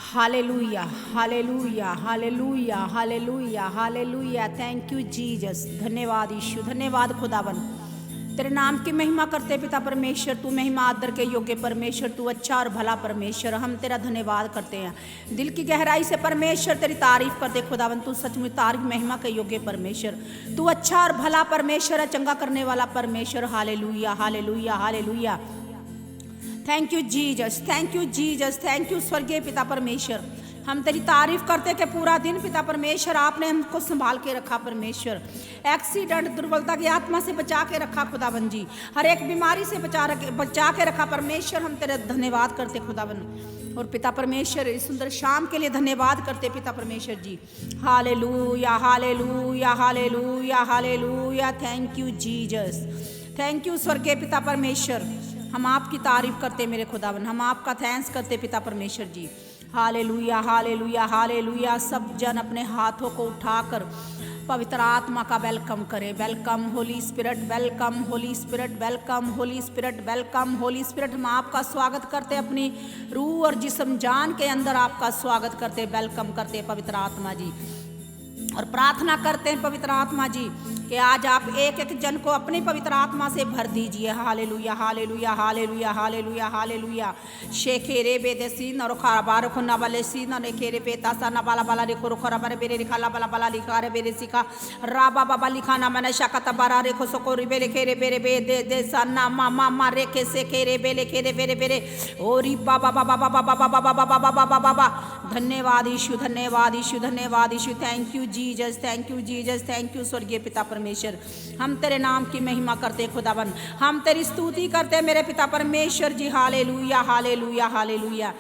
Hallelujah, hallelujah, hallelujah, hallelujah, hallelujah. Thank you Jesus. धन्यवाद यीशु, धन्यवाद खुदावन। तेरे नाम की महिमा करते पिता परमेश्वर। तू महिमा आदर के योग्य परमेश्वर, तू अच्छा और भला परमेश्वर। हम तेरा धन्यवाद करते हैं दिल की गहराई से परमेश्वर। तेरी तारीफ करते खुदावन। तू सचमुच तारीफ महिमा के योग्य परमेश्वर। तू अच्छा और भला परमेश्वर है, चंगा करने वाला परमेश्वर। Hallelujah, hallelujah, hallelujah. Thank you Jesus, thank you Jesus, thank you स्वर्गीय पिता परमेश्वर। हम तेरी तारीफ करते कि पूरा दिन पिता परमेश्वर आपने हमको संभाल के रखा परमेश्वर। एक्सीडेंट दुर्बलता की आत्मा से बचा के रखा खुदावन जी। हर एक बीमारी से बचा के रखा परमेश्वर। हम तेरा धन्यवाद करते खुदावन। और पिता परमेश्वर इस सुंदर शाम के लिए धन्यवाद करते पिता परमेश्वर जी। Hallelujah, hallelujah, hallelujah, hallelujah. Thank you Jesus, thank you स्वर्गीय पिता परमेश्वर। हम आपकी तारीफ करते मेरे खुदावन। हम आपका थैंक्स करते पिता परमेश्वर जी। Hallelujah, hallelujah, hallelujah. सब जन अपने हाथों को उठाकर पवित्र आत्मा का वेलकम करें। Welcome Holi spirit, welcome Holi spirit, welcome Holi spirit, welcome Holi spirit. हम आपका स्वागत करते अपनी रूह और जिस्म जान के अंदर आपका स्वागत करते, वेलकम करते पवित्र आत्मा जी। और प्रार्थना करते हैं पवित्र आत्मा जी कि आज आप एक एक जन को अपनी पवित्र आत्मा से भर दीजिए। Hallelujah, hallelujah, hallelujah, hallelujah, hallelujah. शेखे रे बेदसीन और खाबार को नबले सीन और खेरे बेतासा नबाला बाला रेखो रखो रबरे बेरे रिखाला बाला बाला लिखा रे बेरे सिखा राबा बाबा लिखाना मैंने शाकता बारा रेखो सको रे बेरे खेरे बेरे बे दे दे सन्ना मामा मा रेखे से खेरे बेले खेरे बेरे बेरे ओरी बाबा बाबा बाबा बाबा बाबा बाबा बाबा बाबा। धन्यवाद यीशु, धन्यवाद यीशु, धन्यवाद Yeshu. Thank you Jesus, thank you Jesus, thank you स्वर्गीय पिता परमेश्वर। हम तेरे नाम की महिमा करते खुदावन। हम तेरी स्तुति करते मेरे पिता परमेश्वर जी। Hallelujah, hallelujah, hallelujah.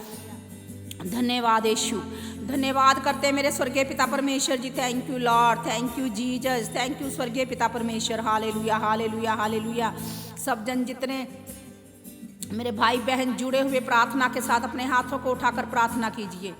धन्यवाद यीशु, धन्यवाद करते मेरे स्वर्गीय पिता परमेश्वर जी। Thank you lord, thank you Jesus, thank you स्वर्गीय पिता परमेश्वर। Hallelujah, hallelujah, hallelujah. सब जन जितने मेरे भाई बहन जुड़े हुए प्रार्थना के साथ अपने हाथों को उठाकर प्रार्थना कीजिए।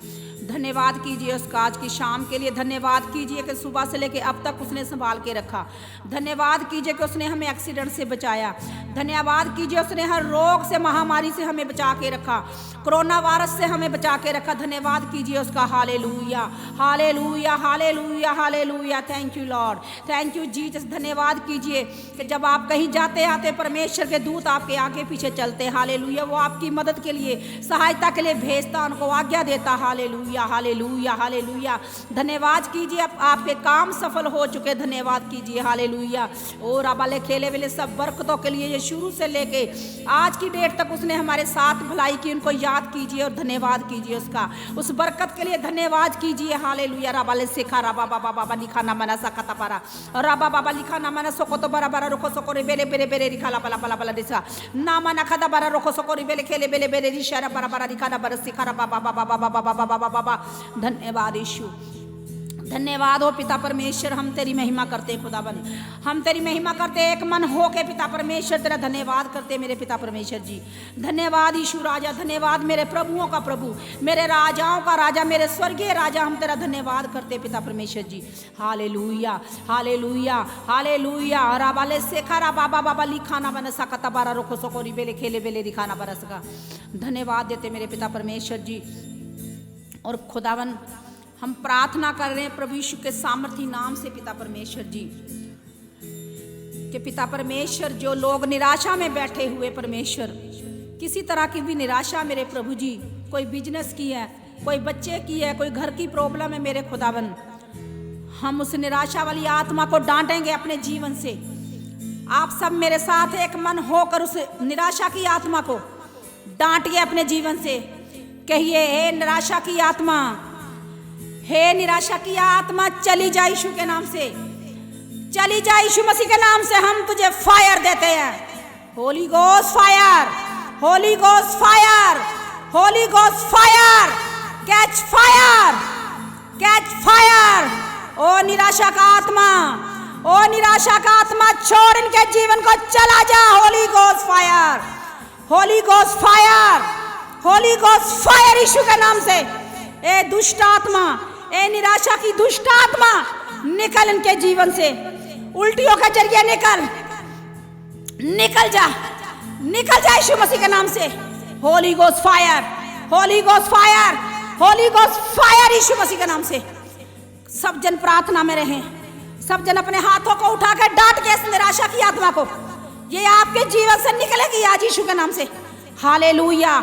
धन्यवाद कीजिए उस आज की शाम के लिए। धन्यवाद कीजिए कि सुबह से लेकर अब तक उसने संभाल के रखा। धन्यवाद कीजिए कि उसने हमें एक्सीडेंट से बचाया। धन्यवाद कीजिए उसने हर रोग से महामारी से हमें बचा के रखा, कोरोना वायरस से हमें बचा के रखा। धन्यवाद कीजिए उसका। Hallelujah, hallelujah, hallelujah, hallelujah. Thank you lord, thank you Jesus. धन्यवाद कीजिए कि जब आप कहीं जाते आते परमेश्वर के दूत आपके आगे पीछे चलते। हालेलुया। वो आपकी मदद के लिए, सहायता के लिए भेजता, उनको आज्ञा देता। Hallelujah, hallelujah, hallelujah. धन्यवाद कीजिए आपके काम सफल हो चुके। धन्यवाद कीजिए। हालेलुया। और वाले खेले वाले सब बरकतों के लिए ये शुरू से लेके आज की डेट तक उसने हमारे साथ भलाई की, उनको याद कीजिए और धन्यवाद कीजिए उसका, उस बरकत के लिए धन्यवाद कीजिए। हालेलुया। राबाले सिखा राबा बाबा बाबा लिखाना मना सकता पारा राबा बाबा लिखाना मना सको तो बरा बरा रोको सको रे बेरे बेरे बेरे रिखाला बला बला बला दिसा ना मना खदा बरा रोको सको रे बेले खेले बेले बेरे रिशारा बरा बरा रिखाना बरा सिखा राबा बाबा बाबा बाबा बाबा बाबा। धन्यवाद यीशु, धन्यवाद हो पिता परमेश्वर। हम तेरी महिमा करते खुदावन। हम तेरी महिमा करते एक मन हो के पिता परमेश्वर तेरा धन्यवाद करते मेरे पिता परमेश्वर जी। धन्यवाद यीशु राजा, धन्यवाद मेरे प्रभुओं का प्रभु, मेरे राजाओं का राजा, मेरे स्वर्गीय राजा। हम तेरा धन्यवाद करते पिता परमेश्वर जी। Hallelujah, hallelujah, hallelujah. राबाले सेखारा बाबा बाबा लिखाना बन सकता बारा रोको सकोरी बेले खेले बेले दिखाना बरस का। धन्यवाद देते मेरे पिता परमेश्वर जी। और खुदावन हम प्रार्थना कर रहे हैं प्रभु यीशु के सामर्थी नाम से पिता परमेश्वर जी कि पिता परमेश्वर जो लोग निराशा में बैठे हुए परमेश्वर, किसी तरह की भी निराशा मेरे प्रभु जी, कोई बिजनेस की है, कोई बच्चे की है, कोई घर की प्रॉब्लम है मेरे खुदावन, हम उस निराशा वाली आत्मा को डांटेंगे अपने जीवन से। आप सब मेरे साथ एक मन होकर उस निराशा की आत्मा को डांटिए अपने जीवन से। कहिए, हे निराशा की आत्मा, हे निराशा की आत्मा, चली जा यीशु के नाम से, चली जा यीशु मसीह के नाम से। हम तुझे फायर देते हैं। Holy ghost fire, holy ghost fire, holy ghost fire, catch fire, catch fire. ओ निराशा का आत्मा, ओ निराशा का आत्मा, छोड़ इनके जीवन को, चला जा। Holy ghost fire, holy ghost fire, holy ghost fire Yeshu के नाम से। ए दुष्ट आत्मा, ए निराशा की दुष्ट आत्मा, निकल इनके जीवन से, उल्टियों के जरिए निकल, निकल जा, निकल जा यीशु मसीह के नाम से। Holy ghost fire, holy ghost fire, holy ghost fire Yeshu Masih के नाम से। सब जन प्रार्थना में रहें, सब जन अपने हाथों को उठा कर डांट के इस निराशा की आत्मा को, ये आपके जीवन से निकलेगी आज यीशु के नाम से। Hallelujah,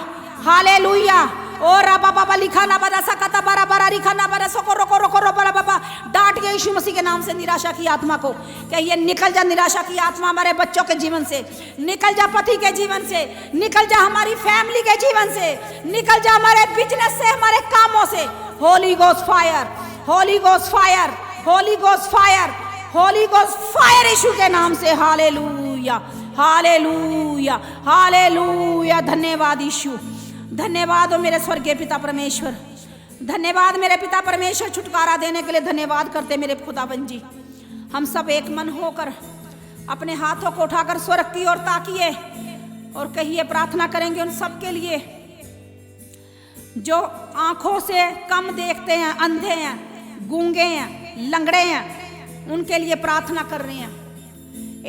hallelujah. और बाबा लिखा ना बरा सकता बरा बरा लिखा ना बरा सको रोको रोको रो बरा बाबा, डांट के यीशु मसीह के नाम से निराशा की आत्मा को, कि ये निकल जा निराशा की आत्मा हमारे बच्चों के जीवन से, निकल जा पति के जीवन से, निकल जा हमारी फैमिली के जीवन से, निकल जा हमारे बिजनेस से, हमारे कामों से। Holy ghost fire, holy ghost fire, holy ghost fire, holy ghost fire Yeshu के नाम से। Hallelujah, hallelujah, hallelujah. धन्यवाद यीशु, धन्यवाद हो मेरे स्वर्गीय पिता परमेश्वर, धन्यवाद मेरे पिता परमेश्वर, छुटकारा देने के लिए धन्यवाद करते मेरे खुदाबंद जी। हम सब एक मन होकर अपने हाथों को उठाकर स्वर्ग की ओर ताकिए और कहिए, प्रार्थना करेंगे उन सब के लिए जो आंखों से कम देखते हैं, अंधे हैं, गूंगे हैं, लंगड़े हैं, उनके लिए प्रार्थना कर रहे हैं।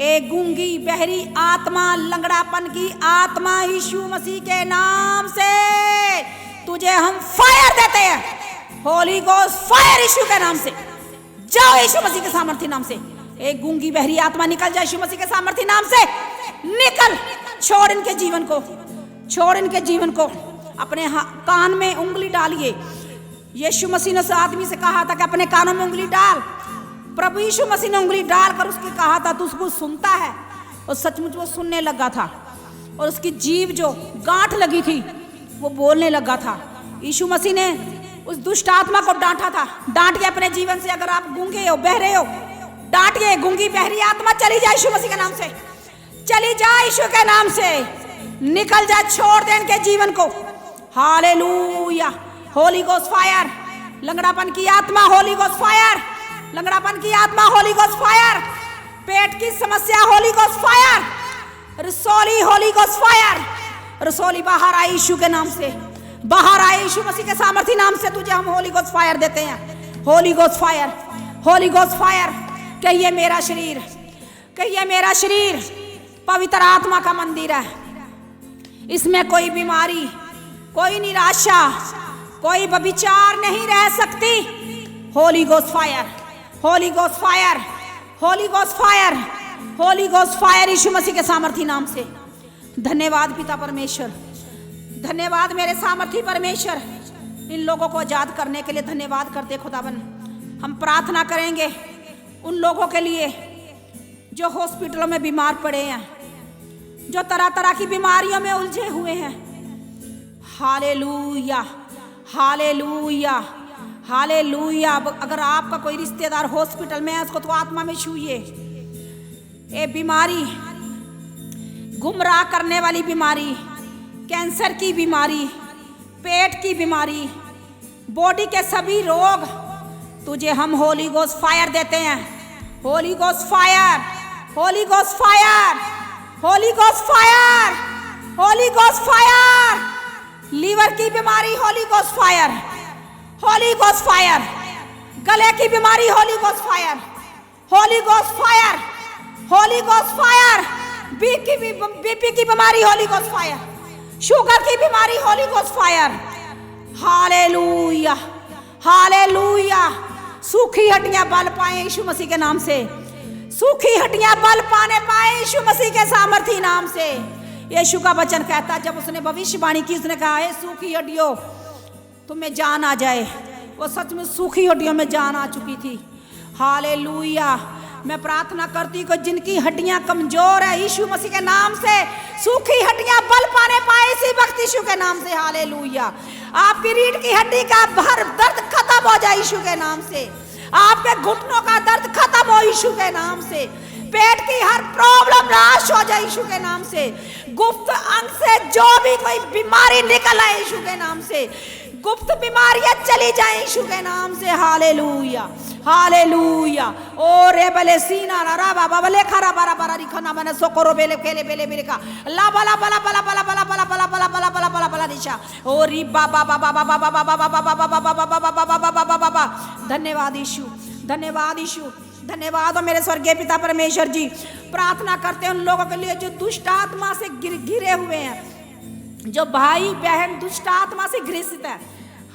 एक गूंगी बहरी आत्मा, लंगड़ापन की आत्मा, यीशु मसीह के नाम से तुझे हम फायर देते हैं। होली गोस्ट फायर यीशु के नाम से, जाओ यीशु मसीह के सामर्थ्य नाम से। एक गूंगी बहरी आत्मा निकल जाए यीशु मसीह के सामर्थ्य नाम से, निकल। छोड़ इनके जीवन को, छोड़ इनके जीवन को। अपने कान में उंगली डालिए। यीशु मसीह ने उस आदमी से कहा था कि अपने कानों में उंगली डाल। प्रभु यीशु मसीह ने उंगली डालकर उसके कहा था तू उसको सुनता है, और सचमुच वो सुनने लगा था, और उसकी जीभ जो गांठ लगी थी वो बोलने लगा था। यीशु मसीह ने उस दुष्ट आत्मा को डांटा था। डांट के अपने जीवन से, अगर आप गूंगे हो, बहरे हो, डांट के गूंगी बहरी आत्मा चली जाए यीशु मसीह के नाम से, चली जाए यीशु के नाम से, निकल जा, छोड़ दे इनके जीवन को। हालेलुया। होली गोस्ट फायर, लंगड़ापन की आत्मा, होली गोस्ट फायर, लंगड़ापन की आत्मा, होली गोस्ट फायर, पेट की समस्या, होली गोस्ट फायर, रसोली, होली गोस्ट फायर, रसोली बाहर आई यीशु के नाम से, बाहर आए यीशु मसीह के सामर्थ्य नाम से। तुझे हम होली गोस्ट फायर देते हैं। Holy ghost fire, holy ghost fire. कहिए मेरा शरीर, कहिए मेरा शरीर पवित्र आत्मा का मंदिर है, इसमें कोई बीमारी, कोई निराशा, कोई व्यभिचार नहीं रह सकती। Holy ghost fire, holy ghost fire, holy ghost fire, holy ghost fire Yeshu Masih के सामर्थ्य नाम से। धन्यवाद पिता परमेश्वर, धन्यवाद मेरे सामर्थ्य परमेश्वर, इन लोगों को आजाद करने के लिए धन्यवाद करते खुदावन। हम प्रार्थना करेंगे उन लोगों के लिए जो हॉस्पिटलों में बीमार पड़े हैं, जो तरह तरह की बीमारियों में उलझे हुए हैं। Hallelujah, hallelujah, hallelujah. अगर आपका कोई रिश्तेदार हॉस्पिटल में है, उसको तो आत्मा में छूइए। ये बीमारी, गुमराह करने वाली बीमारी, कैंसर की बीमारी, पेट की बीमारी, बॉडी के सभी रोग, तुझे हम होली गोस्ट फायर देते हैं। Holy ghost fire, holy ghost fire, holy ghost fire, holy ghost fire. Liver की बीमारी, holy ghost fire, holy ghost fire. गले की बीमारी, holy ghost fire, holy ghost fire, holy ghost fire. BP की बीमारी, holy ghost fire. Sugar की बीमारी, holy ghost fire. Hallelujah, hallelujah. सूखी हड्डियां बल पाए यीशु मसीह के नाम से, सूखी हड्डियां बल पाने पाए यीशु मसीह के सामर्थ्य नाम से। यीशु का वचन कहता, जब उसने भविष्यवाणी की, उसने कहा है सूखी हड्डियों तुम्हें जान आ जाए। वो सच में सूखी हड्डियों में जान आ चुकी थी। हालेलुया। मैं प्रार्थना करती हूँ जिनकी हड्डियां कमजोर है, यीशु मसीह के नाम से सूखी हड्डियां बल पाने पाए इसी वक्त यीशु के नाम से। हालेलुया। आपकी रीढ़ की हड्डी का हर दर्द खत्म हो जाए यीशु के नाम से। आपके घुटनों का दर्द खत्म हो यीशु के नाम से। पेट की हर प्रॉब्लम नाश हो जाए यीशु के नाम से। गुप्त अंग से जो भी कोई बीमारी निकल आए यीशु के नाम से, गुप्त बीमारियां चली जाए यीशु के नाम से। Hallelujah, hallelujah. ओ रे बले सीना रा बाबा बले खरा बारा बारा रिखना बने सोकोरो बेले केले बेले बेले का ला बला बला बला बला बला बला बला बला बला बला बला बला दिशा ओ री बाबा बाबा बाबा बाबा बाबा बाबा बाबा बाबा। धन्यवाद यीशु, धन्यवाद यीशु, धन्यवाद हो मेरे स्वर्गीय पिता परमेश्वर जी। प्रार्थना करते हैं उन लोगों के लिए जो दुष्ट आत्मा से घिरे हुए हैं, जो भाई बहन दुष्ट आत्मा से ग्रसित है।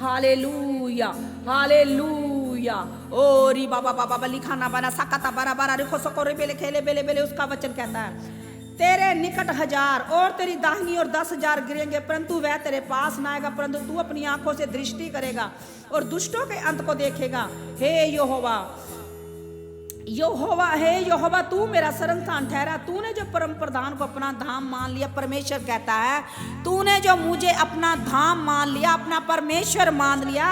Hallelujah hallelujah. ओ री बाबा बाबा बा लिखा ना बना सकता बरा बरा रिखो सको रे बेले खेले बेले बेले। उसका वचन कहता है तेरे निकट 1000 और तेरी दाहिनी और 10,000 गिरेंगे, परंतु वह तेरे पास ना आएगा। परंतु तू अपनी आंखों से दृष्टि करेगा और दुष्टों के अंत को देखेगा। हे यहोवा यहोवा, हे यहोवा तू मेरा शरणस्थान ठहरा। तूने जो परम प्रधान को अपना धाम मान लिया, परमेश्वर कहता है तूने जो मुझे अपना धाम मान लिया, अपना परमेश्वर मान लिया,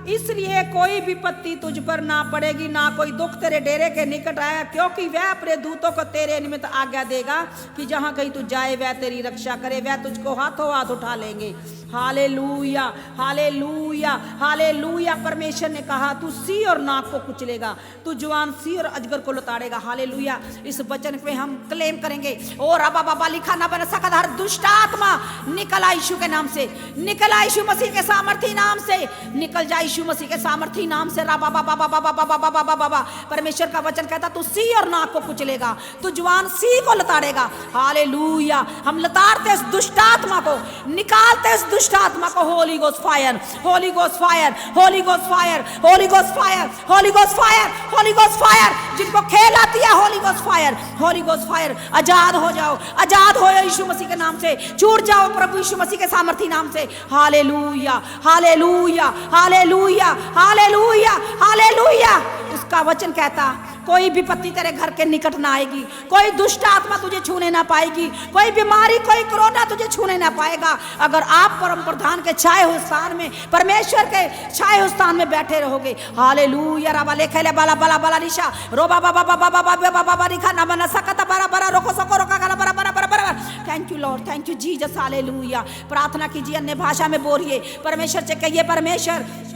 इसलिए कोई विपत्ति तुझ पर ना पड़ेगी, ना कोई दुख तेरे डेरे के निकट आया, क्योंकि वह अपने दूतों को तेरे निमित्त आज्ञा देगा कि जहां कहीं तू जाए वह तेरी रक्षा करे। वह तुझको हाथों हाथ उठा लेंगे। Hallelujah hallelujah hallelujah. परमेश्वर ने कहा तू सी और नाक को कुचलेगा, तू जवान सी और अजगर को लताड़ेगा। हालेलुया। इस वचन पे हम क्लेम करेंगे और रबा बाबा लिखा ना बना सकता हर दुष्ट आत्मा निकल आ यीशु के नाम से, निकल आ यीशु मसीह के सामर्थी नाम से, निकल जा यीशु मसीह के सामर्थी नाम से। रबा बाबा बाबा बाबा बाबा बाबा बाबा। परमेश्वर का वचन कहता तू सी और नाक को कुचलेगा, तू जवान सी को लताड़ेगा। हालेलुया। हम लताड़ते इस दुष्ट आत्मा को, निकालते इस दुष्ट आत्मा को। Holy ghost fire, holy ghost fire, holy ghost fire, holy ghost fire, holy ghost fire, holy ghost fire. जिनको खेल आती है holy ghost fire, holy ghost fire. आजाद हो जाओ, आजाद हो यीशु मसीह के नाम से, छूट जाओ प्रभु यीशु मसीह के सामर्थी नाम से। Hallelujah hallelujah hallelujah hallelujah hallelujah. उसका वचन कहता कोई विपत्ति तेरे घर के निकट ना आएगी, कोई दुष्ट आत्मा तुझे छूने ना पाएगी, कोई बीमारी कोई कोरोना तुझे छूने ना पाएगा। अगर आप परम प्रधान के छाए हुए स्थान में, परमेश्वर के छाए हुए स्थान में बैठे रहोगे। हालेलुया। रबा लेखेले बाला बाला बाला निशा रोबा बाबा बाबा बाबा बाबा बाबा रिखा ना बना सकता बरा बरा रोको सको रोका गला बरा बरा बरा बरा। Thank you lord, thank you Jesus. Hallelujah. प्रार्थना कीजिए, अन्य भाषा में बोलिए, परमेश्वर से कहिए परमेश्वर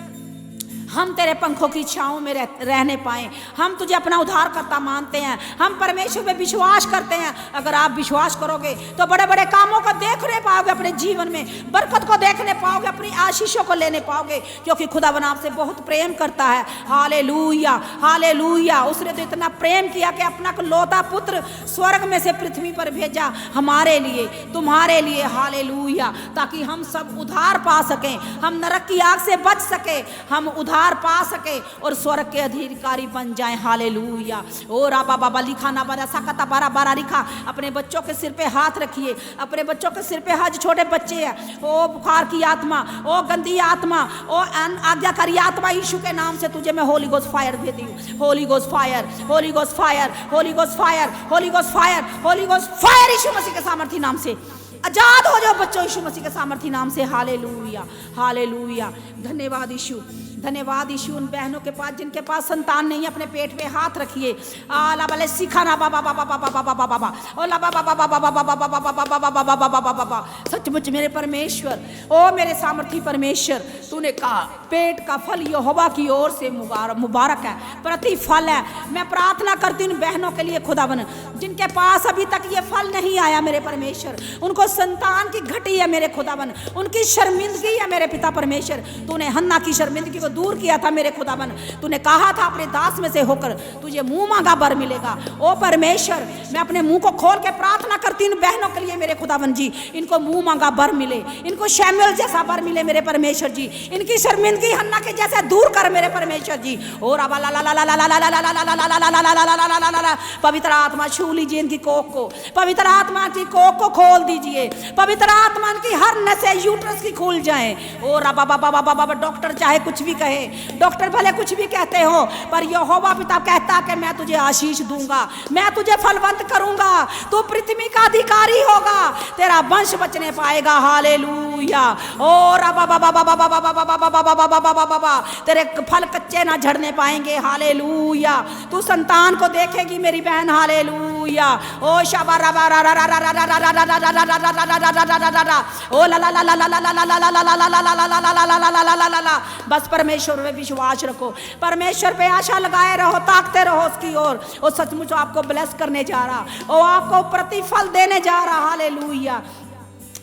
हम तेरे पंखों की छांव में रहने पाएं। हम तुझे अपना उद्धारकर्ता मानते हैं, हम परमेश्वर पे विश्वास करते हैं। अगर आप विश्वास करोगे तो बड़े बड़े कामों को देखने पाओगे अपने जीवन में, बरकत को देखने पाओगे, अपनी आशीषों को लेने पाओगे, क्योंकि खुदावन आपसे बहुत प्रेम करता है। Hallelujah hallelujah. उसने तो इतना प्रेम किया कि अपना लौता पुत्र स्वर्ग में से पृथ्वी पर भेजा हमारे लिए, तुम्हारे लिए। हालेलुया। ताकि हम सब उद्धार पा सकें, हम नरक की आग से बच सके, हम उद्धार पा सके और स्वर्ग के अधिकारी बन जाएं। हालेलुया। ओ राबा बाबा लिखा ना बना सकता बारा बारा लिखा। अपने बच्चों के सिर पे हाथ रखिए, अपने बच्चों के सिर पे हाथ। छोटे बच्चे हैं, ओ बुखार की आत्मा, ओ गंदी आत्मा, ओ आज्ञाकारी आत्मा, यीशु के नाम से तुझे मैं होली गोस्ट फायर भेजती हूँ। Holy ghost fire, holy ghost fire, holy ghost fire, holy ghost fire, holy ghost fire. Yeshu Masih के सामर्थी नाम से आजाद हो जाओ बच्चों, यीशु मसीह के सामर्थी नाम से। Hallelujah hallelujah. धन्यवाद यीशु, धन्यवाद यीशु। उन बहनों के पास जिनके पास संतान नहीं, अपने पेट पे हाथ रखिए। आला बले सिखाना बाबा बाबा बाबा बाबा बाबा बाबा ओ ला बाबा बाबा बाबा बाबा बाबा बाबा बाबा बाबा बाबा बाबा। सचमुच मेरे परमेश्वर, ओ मेरे सामर्थी परमेश्वर, तूने कहा पेट का फल यहोवा की ओर से मुबारक है, प्रतिफल है। मैं प्रार्थना करती हूँ बहनों के लिए खुदावन, जिनके पास अभी तक ये फल नहीं आया मेरे परमेश्वर, उनको संतान की घटी है मेरे खुदावन, उनकी शर्मिंदगी है मेरे पिता परमेश्वर। तूने हन्ना की शर्मिंदगी को दूर किया था मेरे खुदावन। तूने कहा था अपने दास में से होकर तुझे मुंह मांगा बर मिलेगा। ओ परमेश्वर, मैं अपने मुंह को खोल के प्रार्थना करती हूँ बहनों के लिए मेरे खुदावन जी, इनको मुंह मांगा बर मिले, इनको शैमुएल जैसा बर मिले मेरे परमेश्वर जी। इनकी शर्मिंदगी हन्ना के जैसे दूर कर मेरे परमेश्वर जी। ओ रबा ला ला ला ला ला ला ला ला ला ला ला ला ला ला ला। पवित्र आत्मा छू लीजिए इनकी कोख को, पवित्र आत्मा की कोख को खोल दीजिए, पवित्र आत्मा की हर नसें यूट्रस की खुल जाए। ओ रबा बाबा बाबा बाबा। डॉक्टर चाहे कुछ भी कहे, डॉक्टर भले कुछ भी कहते हो, पर यहोवा पिता कहता कि मैं तुझे आशीष दूंगा, मैं तुझे फलवंत करूंगा, तू पृथ्वी का अधिकारी होगा, तेरा वंश बचने पाएगा। हालेलुया। ओ रबा बाबा बाबा बाबा बाबा बाबा बाबा बाबा बाबा। तेरे फल कच्चे ना झड़ने पाएंगे। हालेलुया। तू संतान को देखेगी मेरी बहन। हालेलुया। ओ शाबा रबा रा रा रा रा रा रा रा रा रा रा रा रा। ओ ला ला ला ला ला ला ला ला ला ला ला ला ला ला ला ला ला ला ला। बस परमेश्वर पे विश्वास रखो, परमेश्वर पे आशा लगाए रहो, ताकते रहो उसकी ओर। वो सचमुच आपको ब्लेस करने जा रहा, वो आपको प्रतिफल देने जा रहा। हालेलुया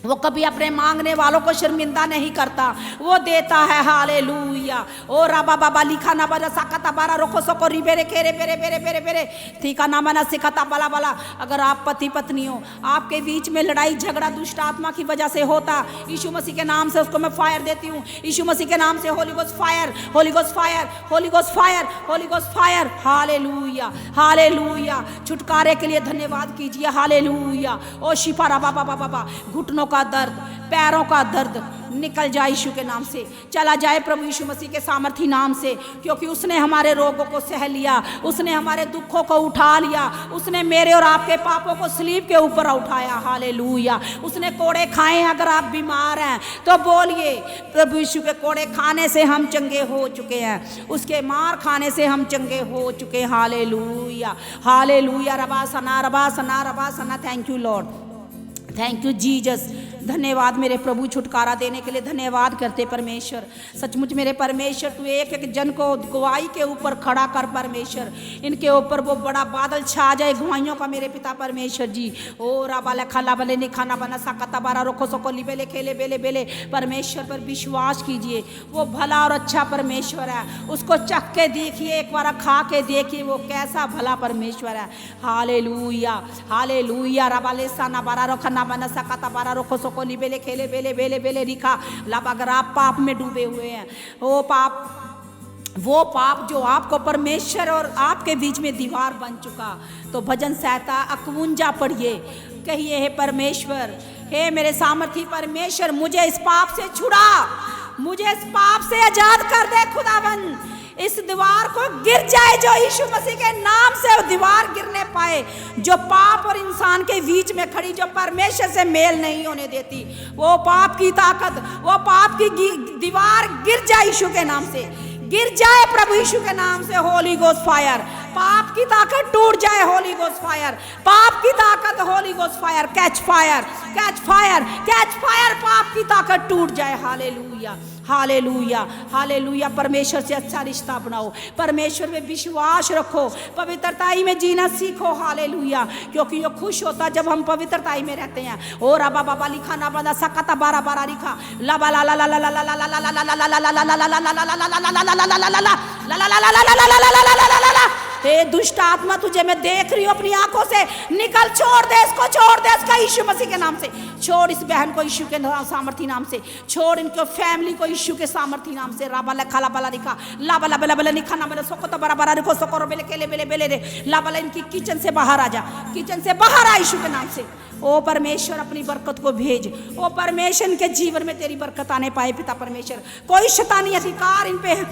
वो कभी अपने मांगने वालों को शर्मिंदा नहीं करता, वो देता है। हालेलुया। ओ राबा बाबा लिखा ना बजा साकता बारा रोको सोको रिबेरे खेरे बेरे बेरे बेरे बेरे ठीका ना मना सिखाता बला बला। अगर आप पति पत्नी हो, आपके बीच में लड़ाई झगड़ा दुष्ट आत्मा की वजह से होता, यीशु मसीह के नाम से उसको मैं फायर देती हूँ। यीशु मसीह के नाम से holy ghost fire, holy ghost fire, holy ghost fire, holy ghost fire. Hallelujah, hallelujah. छुटकारे के लिए धन्यवाद कीजिए। हालेलुया। ओ शिफा राबा बाबा बाबा, घुटनों का दर्द, पैरों का दर्द निकल जाए यीशु के नाम से, चला जाए प्रभु यीशु मसीह के सामर्थी नाम से, क्योंकि उसने हमारे रोगों को सह लिया, उसने हमारे दुखों को उठा लिया, उसने मेरे और आपके पापों को सलीब के ऊपर उठाया। हालेलुया। उसने कोड़े खाए हैं। अगर आप बीमार हैं तो बोलिए, प्रभु यीशु के कोड़े खाने से हम चंगे हो चुके हैं, उसके मार खाने से हम चंगे हो चुके हैं। Hallelujah, hallelujah. रबा सना रबा सना रबा सना। Thank you lord, thank you Jesus. धन्यवाद मेरे प्रभु, छुटकारा देने के लिए धन्यवाद करते परमेश्वर। सचमुच मेरे परमेश्वर, तू एक एक जन को गवाही के ऊपर खड़ा कर परमेश्वर, इनके ऊपर वो बड़ा बादल छा जाए गवाहियों का मेरे पिता परमेश्वर जी। ओ राबाले खाला बले नहीं खाना बना साकता बारा रोको सोको लिबेले खेले बेले बेले। परमेश्वर पर विश्वास कीजिए, वो भला और अच्छा परमेश्वर है। उसको चख के देखिए, एक बार खा के देखिए वो कैसा भला परमेश्वर है। Hallelujah, hallelujah. राबाले साना बारा रोखा ना बना साकता बारा रोको को लिबेले खेले बेले बेले बेले रिखा लब। अगर आप पाप में डूबे हुए हैं, वो पाप जो आपको परमेश्वर और आपके बीच में दीवार बन चुका, तो भजन संहिता 51 पढ़िए, कहिए हे परमेश्वर, हे मेरे सामर्थी परमेश्वर, मुझे इस पाप से छुड़ा, मुझे इस पाप से आजाद कर दे खुदावन। इस दीवार को गिर जाए, जो यीशु मसीह के नाम से दीवार गिरने पाए, जो पाप और इंसान के बीच में खड़ी, जो परमेश्वर से मेल नहीं होने देती, वो पाप की ताकत, वो पाप की दीवार गिर जाए यीशु के नाम से, गिर जाए प्रभु यीशु के नाम से। Holy ghost fire. पाप की ताकत टूट जाए। Holi ghost fire. पाप की ताकत, Holi ghost fire. Catch fire, catch fire, catch fire. पाप की ताकत टूट जाए। Hallelujah, hallelujah, hallelujah. परमेश्वर से अच्छा रिश्ता बनाओ, परमेश्वर में विश्वास रखो, पवित्रताई में जीना सीखो। हालेलुया, क्योंकि वो खुश होता जब हम पवित्रताई में रहते हैं। ओ राबा बाबा लिखा ना बना सकता बारा बारा लिखा ला ला ला ला ला ला ला ला ला ला ला ला ला। हे दुष्ट आत्मा, तुझे मैं देख रही हूँ अपनी आंखों से, निकल, छोड़ दे इसको, छोड़ दे इसका यीशु मसीह के नाम से। छोड़ इस बहन को यीशु के सामर्थी नाम से, छोड़ इनके फैमिली को यीशु के सामर्थी नाम से। राबा ला खाला बला लिखा ला बला बला बला निखा ना बला सोको तो बरा बरा रिको सोको बेले केले बेले बेले रे ला बला। इनकी किचन से बाहर आ जा, किचन से बाहर आ यीशु के नाम से। ओ परमेश्वर, अपनी बरकत को भेज। ओ परमेश्वर, इनके जीवन में तेरी बरकत आने पाए पिता परमेश्वर। कोई शैतानी अधिकार इन पे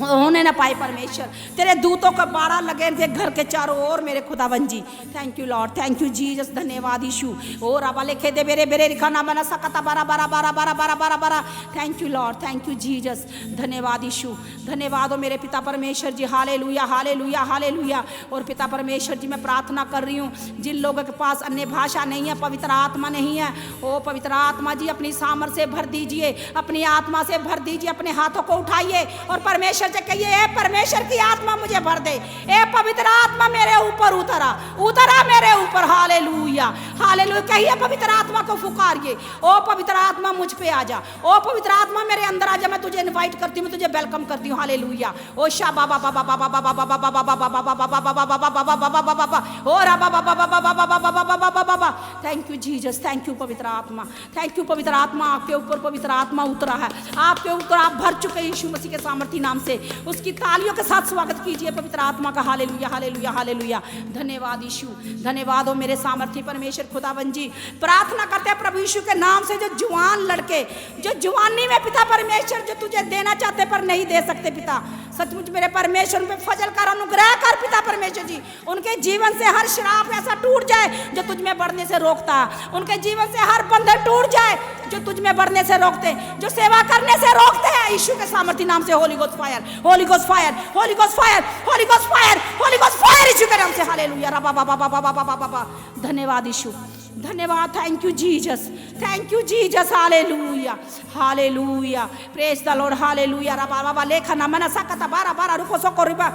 होने ना पाए परमेश्वर। तेरे दूतों का बाड़ा लगे इनके घर के चारों ओर मेरे खुदावन जी। Thank you lord, thank you Jesus. धन्यवाद यीशु। ओ राबा लेखे दे बेरे बेरे रिखाना बना सकता बारा बारा बारा बारा बारा बारा बारा। Thank you lord, thank you Jesus. धन्यवाद यीशु, धन्यवाद हो मेरे पिता परमेश्वर जी। Hallelujah, hallelujah, hallelujah. और पिता परमेश्वर जी, मैं प्रार्थना कर रही हूँ, जिन लोगों के पास अन्य भाषा नहीं है, पवित्र आत्मा नहीं है, ओ पवित्र आत्मा जी अपनी सामर्थ से भर दीजिए, अपनी आत्मा से भर दीजिए। अपने हाथों को उठाइए और परमेश्वर से कहिए, ए परमेश्वर की आत्मा मुझे भर दे, ए पवित्र आत्मा मेरे ऊपर उतरा, उतरा मेरे ऊपर। Hallelujah, hallelujah. कहिए, पवित्र आत्मा को पुकारिए, ओ पवित्र आत्मा मुझ पे आ जा, ओ पवित्र आत्मा मेरे अंदर आ जा। मैं तुझे इनवाइट करती हूँ, तुझे वेलकम करती हूँ। हालेलुया। ओ शा बाबा बाबा बाबा बाबा बाबा बाबा बाबा बाबा बाबा बाबा बाबा बाबा बाबा बाबा ओ रा बाबा बाबा बाबा बाबा बाबा बाबा बाबा। Thank you Jesus, thank you पवित्र आत्मा, थैंक यू पवित्र आत्मा। आपके ऊपर पवित्र आत्मा उतरा है, आपके ऊपर आप भर चुके यीशु मसीह के सामर्थी नाम से। उसकी तालियों के साथ स्वागत कीजिए पवित्र आत्मा का। Hallelujah, hallelujah, hallelujah. धन्यवाद यीशु, धन्यवाद हो मेरे सामर्थी परमेश्वर खुदावन जी। प्रार्थना करते हैं प्रभु यीशु के नाम से, जो जवान लड़के, जो जवानी में पिता परमेश्वर, जो तुझे देना चाहते पर नहीं दे सकते पिता, सचमुच मेरे परमेश्वर पे फजल कर, अनुग्रह कर पिता परमेश्वर जी। उनके जीवन से हर शराब ऐसा टूट जाए जो तुझ में बढ़ने से रोकता है। उनके जीवन से हर बंधन टूट जाए जो तुझ में बढ़ने से रोकते, जो सेवा करने से रोकते हैं। यीशु के सामर्थी नाम से holy ghost fire, holy ghost fire, holy ghost fire, holy ghost fire, holy ghost fire Yeshu के नाम से। हालेलुया, रबा बाबा बाबा बाबा बाबा। धन्यवाद यीशु, धन्यवाद। Thank you Jesus, thank you Jesus. Hallelujah, hallelujah. Praise the Lord. Hallelujah. रबा बाबा लेखा ना मना सकता बारा बारा रुको सोको रिबा।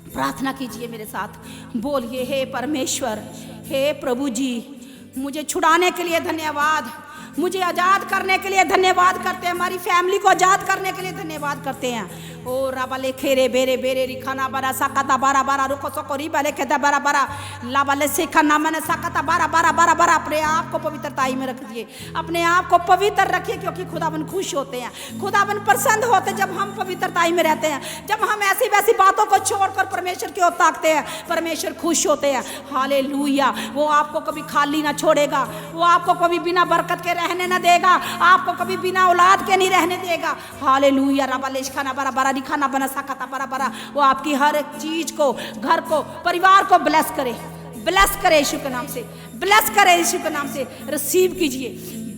प्रार्थना कीजिए मेरे साथ, बोलिए, हे परमेश्वर, हे प्रभु जी, मुझे छुड़ाने के लिए धन्यवाद, मुझे आज़ाद करने के लिए धन्यवाद करते हैं, हमारी फैमिली को आज़ाद करने के लिए धन्यवाद करते हैं। ओ राबाले खेरे बेरे बेरे रिखाना बारा साकाता बारा बारा रुको सको रिबाले खेदा बारा बारा लाबाले सिखाना मैंने साकाता बारा बारा बारा बारा। अपने आप को पवित्रताई में रख दिए, अपने आप को पवित्र रखिए, क्योंकि खुदावन खुश होते हैं, खुदावन प्रसन्न होते जब हम पवित्रताई में रहते हैं। जब हम ऐसी वैसी बातों को छोड़कर परमेश्वर की ओर ताकते हैं, परमेश्वर खुश होते हैं। हालेलुया। वो आपको कभी खाली ना छोड़ेगा, वो आपको कभी बिना बरकत के रहने ना देगा, आपको कभी बिना औलाद के नहीं रहने देगा। हालेलुया। राबाले खाना बारा बारा खाना बना साकाता बरा बरा। वो आपकी हर एक चीज को, घर को, परिवार को ब्लेस करे, ब्लेस करे यीशु के नाम से, ब्लेस करे यीशु के नाम से। रिसीव कीजिए,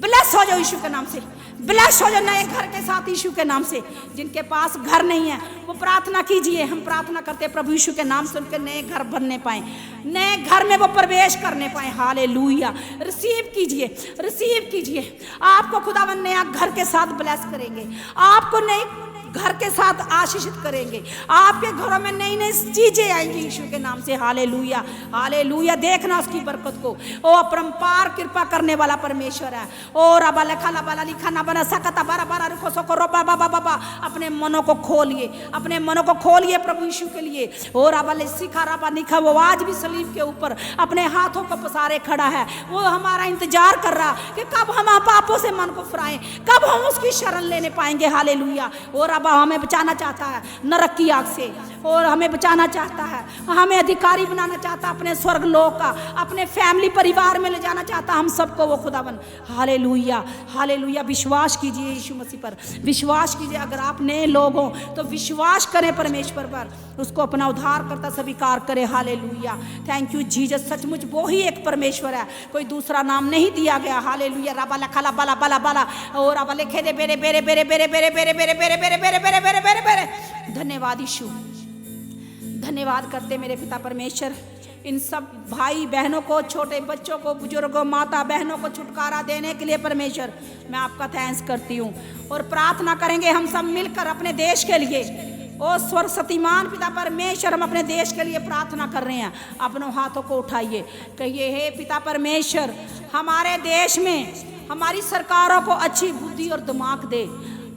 ब्लेस हो जाओ यीशु के नाम से, ब्लेस हो जाओ नए घर के साथ यीशु के नाम से। जिनके पास घर नहीं है वो प्रार्थना कीजिए, हम प्रार्थना करते हैं प्रभु यीशु के नाम से उनके नए घर बनने पाए, नए घर में वो प्रवेश करने पाए। हालेलुया। रिसीव कीजिए, रिसीव कीजिए। आपको खुदावन नया घर के साथ ब्लेस करेंगे, आपको नए घर के साथ आशीषित करेंगे, आपके घरों में नई नई चीजें आएंगी यीशु के नाम से। Hallelujah, hallelujah. देखना उसकी बरकत को, ओ अपरंपार कृपा करने वाला परमेश्वर है। ओ रबा लिखा लबा लिखा ना बना सकता बारा बारा रुको सको रो बाबा बाबा। अपने मनों को खोलिए, अपने मनों को खोलिए प्रभु यीशु के लिए। ओ रबा ले सिखा रबा निखा, वो आज भी सलीब के ऊपर अपने हाथों को पसारे खड़ा है। वो हमारा इंतजार कर रहा कि कब हम पापों से मन को फुराएं, कब हम उसकी शरण लेने पाएंगे। हालेलुया। और हमें बचाना चाहता है नरक की आग से, और हमें बचाना चाहता है, हमें अधिकारी बनाना चाहता है अपने स्वर्ग लोक का, अपने फैमिली परिवार में ले जाना चाहता है हम सबको वो खुदावन। Hallelujah, hallelujah. विश्वास कीजिए यीशु मसीह पर, विश्वास कीजिए। अगर आप नए लोग हो तो विश्वास करें परमेश्वर पर, उसको अपना उद्धार करता स्वीकार करें। हालेलुया। Thank you Jesus. सचमुच वो ही एक परमेश्वर है, कोई दूसरा नाम नहीं दिया गया। हालेलुया। रबा लखला बला बला बला और रबा लिखे दे बेरे बेरे बेरे बेरे बेरे बेरे बेरे बेरे बेरे बेरे बेरे बेरे बेरे बेरे। धन्यवाद यीशु, धन्यवाद करते मेरे पिता परमेश्वर। इन सब भाई बहनों को, छोटे बच्चों को, बुजुर्गों, माता बहनों को छुटकारा देने के लिए परमेश्वर मैं आपका थैंक्स करती हूँ। और प्रार्थना करेंगे हम सब मिलकर अपने देश के लिए। ओ स्वर्ग शक्तिमान पिता परमेश्वर, हम अपने देश के लिए प्रार्थना कर रहे हैं। अपनों हाथों को उठाइए, कहिए हे पिता परमेश्वर, हमारे देश में हमारी सरकारों को अच्छी बुद्धि और दिमाग दे,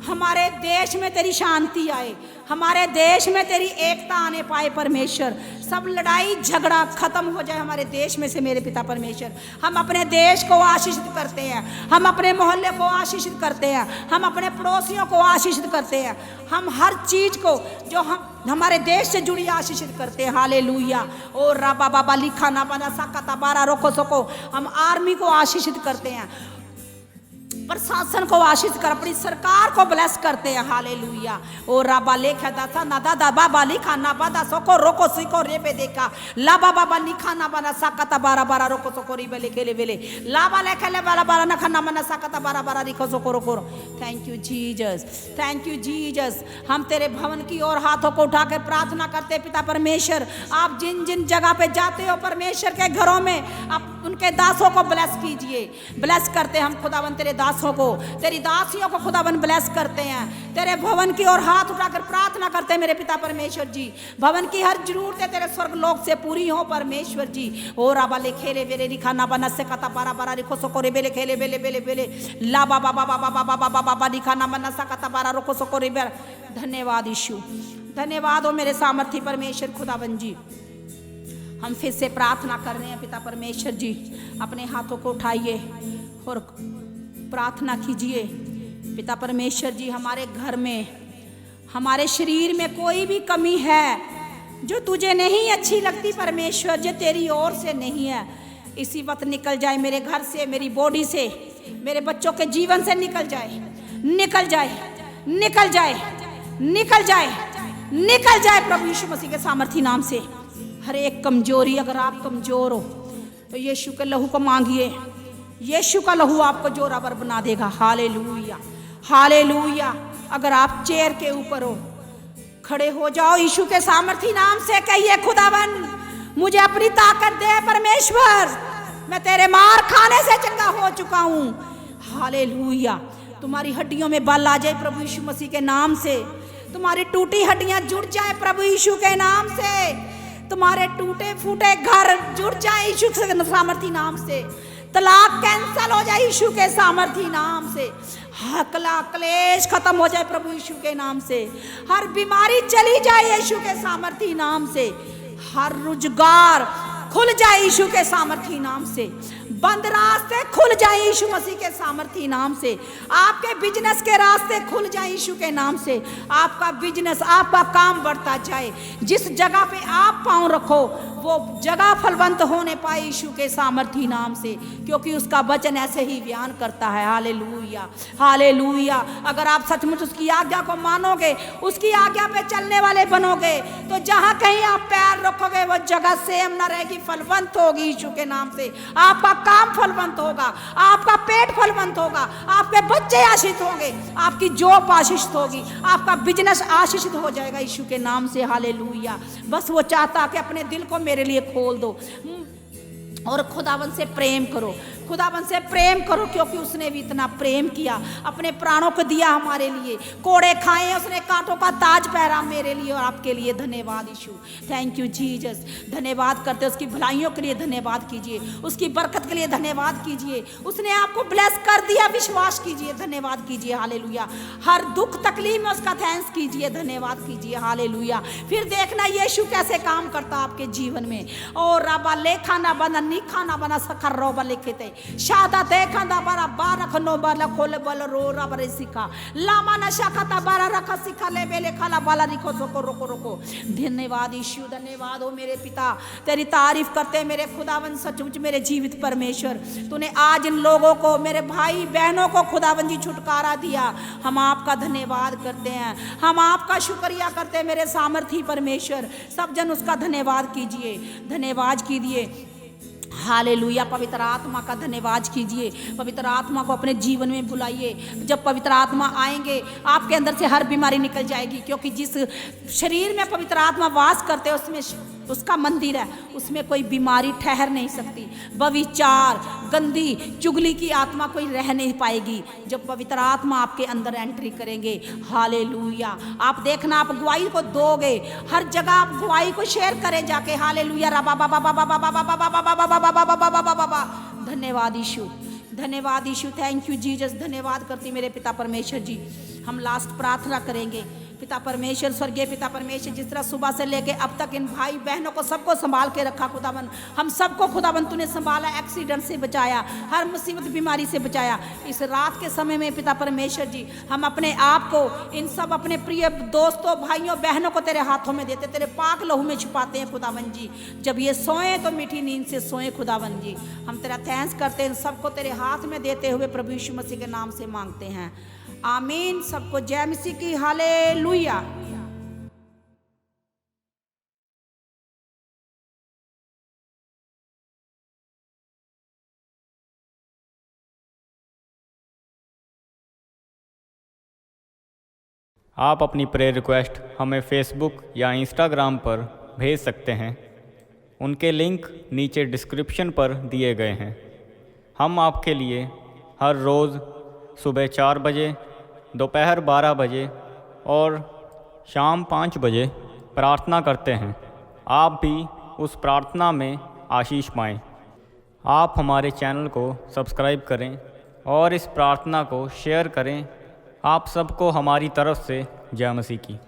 हमारे देश में तेरी शांति आए, हमारे देश में तेरी एकता आने पाए परमेश्वर। सब लड़ाई झगड़ा खत्म हो जाए हमारे देश में से मेरे पिता परमेश्वर। हम अपने देश को आशीषित करते हैं, हम अपने मोहल्ले को आशीषित करते हैं, हम अपने पड़ोसियों को आशीषित करते हैं, हम हर चीज को जो हम हमारे देश से जुड़ी आशीषित करते हैं। हालेलुया। और राबा बाबा लिखा ना बना साकाता बारा रोको सको। हम आर्मी को आशीषित करते हैं, प्रशासन को आशीष कर, अपनी सरकार को ब्लेस करते हैं। हालेलुया। ओ राबा लेखा दासा ना दादा बाबा लिखा ना बादा सको रोको सिको रेबे देखा लाबा बाबा लिखा ना बना साकाता बारा बारा रोको सको रिबे लेके ले बेले लाबा लेके ले बारा बारा ना खाना बना साकाता बारा बारा रिको सको रोको। Thank you Jesus, thank you Jesus. हम तेरे भवन की ओर हाथों को उठाकर प्रार्थना करते पिता परमेश्वर। आप जिन जिन जगह पे जाते हो परमेश्वर के घरों में, आप उनके दासों को ब्लेस कीजिए। ब्लेस करते हम खुदावन तेरे दासों को, तेरी दासियों को खुदावन ब्लेस करते हैं। तेरे भवन की ओर हाथ उठाकर प्रार्थना करते हैं मेरे पिता परमेश्वर जी। भवन की हर जरूरतें तेरे स्वर्ग लोक से पूरी हो परमेश्वर जी। ओ राबा ले खेले बेले दिखाना बना से कता बारा बारा रिखो सको रे बेले खेले बेले बेले बेले ला बाबा बाबा बाबा बाबा बाबा बाबा दिखाना बना सा कता बारा रोको सको रे बेर। धन्यवाद यीशु, धन्यवाद हो मेरे सामर्थी परमेश्वर खुदावन जी। हम फिर से प्रार्थना कर रहे हैं पिता परमेश्वर जी। अपने हाथों को उठाइए और प्रार्थना कीजिए पिता परमेश्वर जी। हमारे घर में, हमारे शरीर में कोई भी कमी है जो तुझे नहीं अच्छी लगती परमेश्वर, जो तेरी ओर से नहीं है, इसी वक्त निकल जाए मेरे घर से, मेरी बॉडी से, मेरे बच्चों के जीवन से निकल जाए, निकल जाए, निकल जाए, निकल जाए, निकल जाए प्रभु यीशु मसीह के सामर्थी नाम से। हर एक कमजोरी, अगर आप कमजोर हो तो यीशु के लहू को मांगिए, यीशु का लहू आपको जोरावर बना देगा। Hallelujah, hallelujah. अगर आप चेयर के ऊपर हो, खड़े हो जाओ, यीशु के सामर्थी नाम से कहिए खुदावन मुझे अपनी ताकत दे परमेश्वर, मैं तेरे मार खाने से चंगा हो चुका हूँ। हालेलुया। तुम्हारी हड्डियों में बल आ जाए प्रभु यीशु मसीह के नाम से, तुम्हारी टूटी हड्डियां जुड़ जाए प्रभु यीशु के नाम से, तुम्हारे टूटे फूटे घर जुड़ जाए यीशु के सामर्थी नाम से। तलाक कैंसल हो जाए यीशु के सामर्थी नाम से। हकला क्लेश खत्म हो जाए प्रभु यीशु के नाम से। हर बीमारी चली जाए यीशु के सामर्थी नाम से। हर रोजगार खुल जाए यीशु के सामर्थी नाम से। बंद रास्ते खुल जाए यीशु मसीह के सामर्थी नाम से। आपके बिजनेस के रास्ते खुल जाए यीशु के नाम से। आपका बिजनेस, आपका काम बढ़ता जाए। जिस जगह पे आप पांव रखो वो जगह फलवंत होने पाए यीशु के सामर्थी नाम से, क्योंकि उसका वचन ऐसे ही बयान करता है। Hallelujah, hallelujah. अगर आप सचमुच उसकी आज्ञा को मानोगे, उसकी आज्ञा पे चलने वाले बनोगे, तो जहां कहीं आप पैर रखोगे वो जगह सेम ना रहेगी, फलवंत होगी यीशु के नाम से। आपका काम फलवंत होगा, आपका पेट फलवंत होगा, आपके बच्चे आशीषित होंगे, आपकी जॉब आशीषित होगी, आपका बिजनेस आशीषित हो जाएगा यीशु के नाम से। हालेलुया। बस वो चाहता कि अपने दिल को मेरे लिए खोल दो और खुदावन से प्रेम करो, खुदावन से प्रेम करो, क्योंकि उसने भी इतना प्रेम किया, अपने प्राणों को दिया हमारे लिए। कोड़े खाए उसने, कांटों का ताज पहरा मेरे लिए और आपके लिए। धन्यवाद यीशु, थैंक यू जीसस। धन्यवाद करते, उसकी भलाइयों के लिए धन्यवाद कीजिए, उसकी बरकत के लिए धन्यवाद कीजिए। उसने आपको ब्लेस कर दिया, विश्वास कीजिए, धन्यवाद कीजिए। हालेलुया। हर दुख तकलीफ में उसका थैंक्स कीजिए, धन्यवाद कीजिए। हालेलुया। फिर देखना यीशु कैसे काम करता आपके जीवन में। और रबा लेखा ना बना, निखा ना बना, सखर रोबा लिखते शादा देखा दा बारा बारख नो बाला खोले बाला रो रबरे सिखा लामा ना शाखा बारा रखा सिखा ले बेले खाला बाला रिखो सोको रोको रोको। धन्यवाद यीशु, धन्यवाद हो मेरे पिता, तेरी तारीफ करते हैं मेरे खुदावन। सचमुच मेरे जीवित परमेश्वर, तूने आज इन लोगों को, मेरे भाई बहनों को खुदावन जी छुटकारा दिया। हम आपका धन्यवाद करते हैं, हम आपका शुक्रिया करते हैं मेरे सामर्थी परमेश्वर। सब जन उसका धन्यवाद कीजिए, धन्यवाद कीजिए। हालेलुया। पवित्र आत्मा का धन्यवाद कीजिए, पवित्र आत्मा को अपने जीवन में बुलाइए। जब पवित्र आत्मा आएंगे आपके अंदर से हर बीमारी निकल जाएगी, क्योंकि जिस शरीर में पवित्र आत्मा वास करते हैं उसमें उसका मंदिर है, उसमें कोई बीमारी ठहर नहीं सकती। व्यभिचार, गंदी चुगली की आत्मा कोई रह नहीं पाएगी जब पवित्र आत्मा आपके अंदर एंट्री करेंगे। हालेलुया। आप देखना, आप गवाही को दोगे, हर जगह आप गवाही को शेयर करें जाके। हालेलुया। धन्यवाद यीशु, धन्यवाद यीशु, थैंक यू जीसस। धन्यवाद करती मेरे पिता परमेश्वर जी। हम लास्ट प्रार्थना करेंगे। पिता परमेश्वर, स्वर्गीय पिता परमेश्वर, जिस तरह सुबह से लेके अब तक इन भाई बहनों को सबको संभाल के रखा खुदावन, हम सबको खुदावन तूने संभाला, एक्सीडेंट से बचाया, हर मुसीबत बीमारी से बचाया। इस रात के समय में पिता परमेश्वर जी हम अपने आप को, इन सब अपने प्रिय दोस्तों भाइयों बहनों को तेरे हाथों में देते, तेरे पाक लहू में छुपाते हैं खुदावन जी। जब ये सोएं तो मीठी नींद से सोएं खुदावन जी। हम तेरा थैंक्स करते हैं, सबको तेरे हाथ में देते हुए प्रभु यीशु मसीह के नाम से मांगते हैं, आमीन। सबको जय मसीह की। हालेलुया। आप अपनी प्रेयर रिक्वेस्ट हमें फेसबुक या इंस्टाग्राम पर भेज सकते हैं, उनके लिंक नीचे डिस्क्रिप्शन पर दिए गए हैं। हम आपके लिए हर रोज़ सुबह 4 बजे, दोपहर 12 बजे और शाम 5 बजे प्रार्थना करते हैं। आप भी उस प्रार्थना में आशीष पाएं। आप हमारे चैनल को सब्सक्राइब करें और इस प्रार्थना को शेयर करें। आप सबको हमारी तरफ से जय मसीह की।